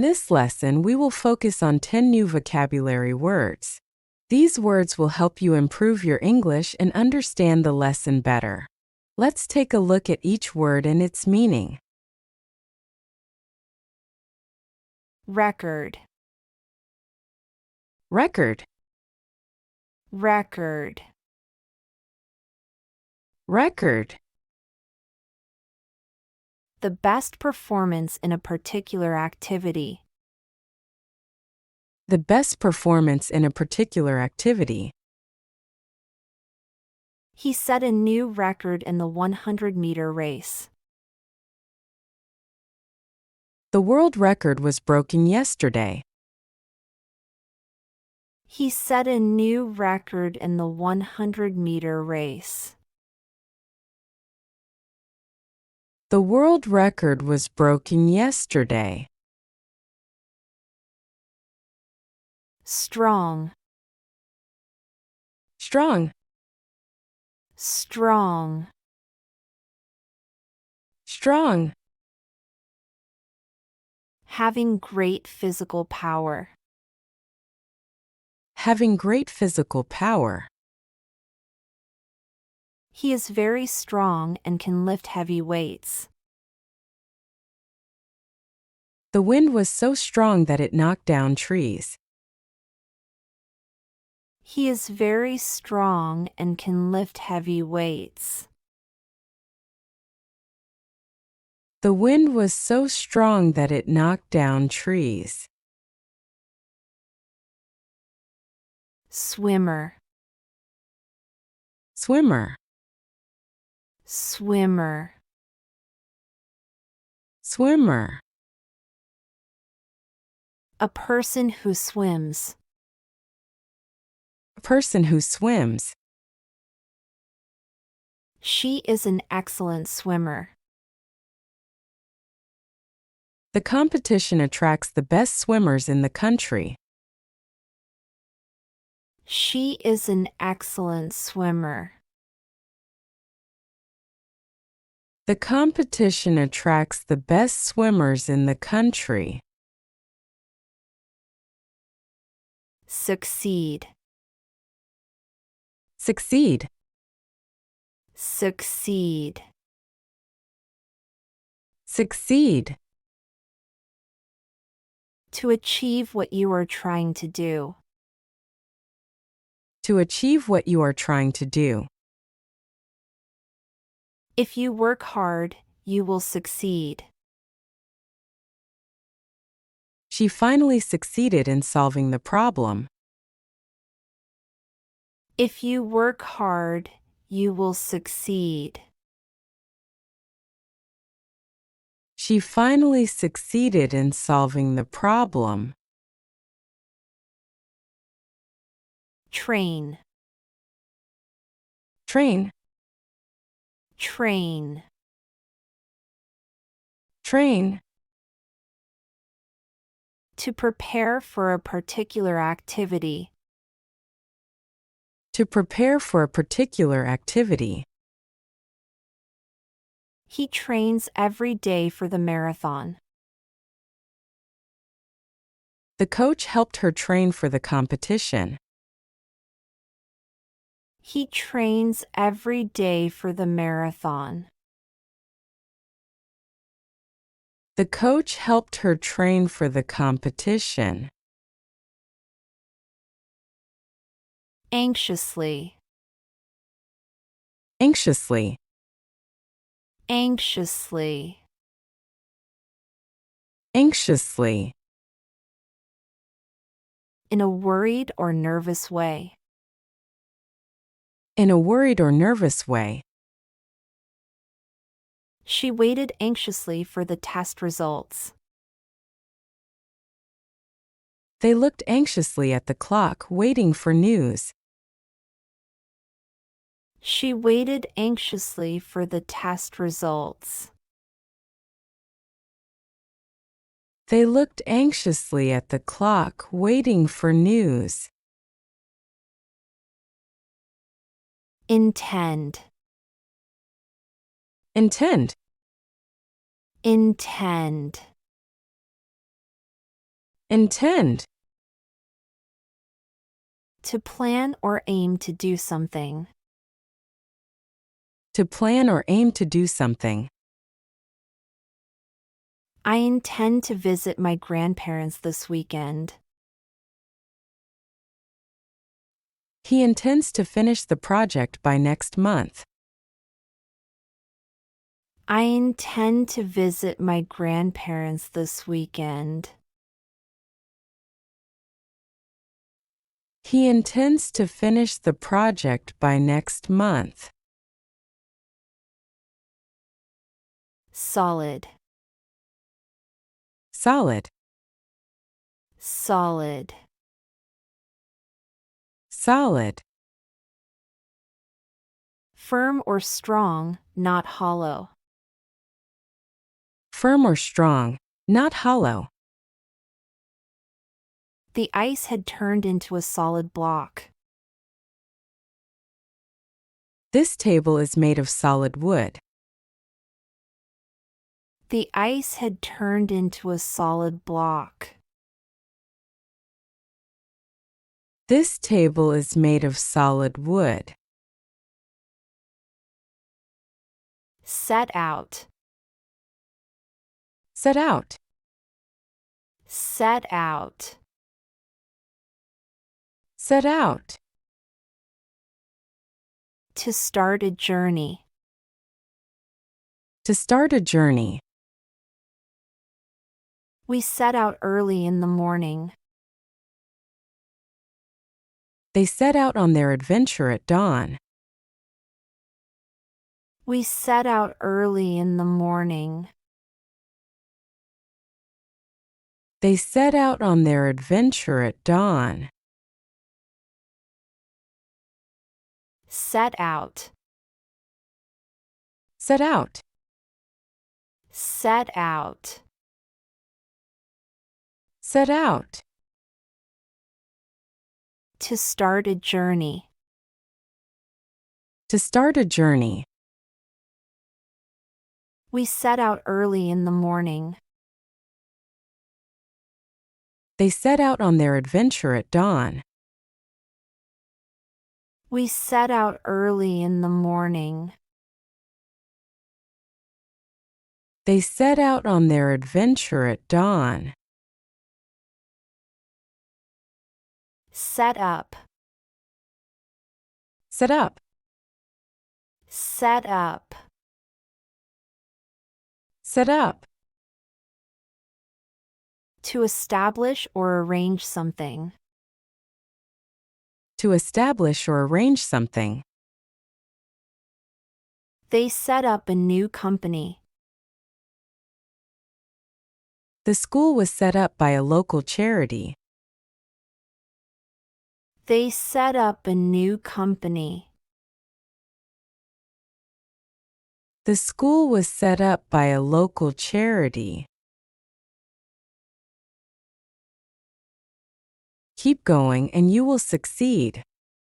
In this lesson, we will focus on 10 new vocabulary words. These words will help you improve your English and understand the lesson better. Let's take a look at each word and its meaning. Record, Record, record. record. The best performance in a particular activity. The best performance in a particular activity. He set a new record in the 100-meter race. The world record was broken yesterday. He set a new record in the 100-meter race. The world record was broken yesterday. Strong, Strong, strong. strong. Having great physical power. Having great physical power. He is very strong and can lift heavy weights. The wind was so strong that it knocked down trees. He is very strong and can lift heavy weights. The wind was so strong that it knocked down trees. Swimmer, Swimmer, swimmer. swimmer. A person who swims. A person who swims. She is an excellent swimmer. The competition attracts the best swimmers in the country. She is an excellent swimmer. The competition attracts the best swimmers in the country. Succeed, Succeed, succeed. succeed. To achieve what you are trying to do. To achieve what you are trying to do. If you work hard, you will succeed. She finally succeeded in solving the problem. If you work hard, you will succeed. She finally succeeded in solving the problem. Train, Train, train. train. To prepare for a particular activity. To prepare for a particular activity. He trains every day for the marathon. The coach helped her train for the competition. He trains every day for the marathon. The coach helped her train for the competition. Anxiously, Anxiously, anxiously. anxiously. In a worried or nervous way. In a worried or nervous way. She waited anxiously for the test results. They looked anxiously at the clock, waiting for news. She waited anxiously for the test results. They looked anxiously at the clock, waiting for news. Intend, Intend, intend. Intend. To plan or aim to do something. To plan or aim to do something. I intend to visit my grandparents this weekend. He intends to finish the project by next month. I intend to visit my grandparents this weekend. He intends to finish the project by next month. Solid. Solid. Solid. Solid. Firm or strong, not hollow. Firm or strong, not hollow. The ice had turned into a solid block. This table is made of solid wood. The ice had turned into a solid block. This table is made of solid wood. Set out. Set out. Set out. Set out. To start a journey. To start a journey. We set out early in the morning. They set out on their adventure at dawn. We set out early in the morning. They set out on their adventure at dawn. Set out. Set out. Set out. Set out. To start a journey. To start a journey. We set out early in the morning. They set out on their adventure at dawn. We set out early in the morning. They set out on their adventure at dawn. Set up. Set up. Set up. Set up. To establish or arrange something. To establish or arrange something. They set up a new company. The school was set up by a local charity. They set up a new company. The school was set up by a local charity. Keep going and you will succeed.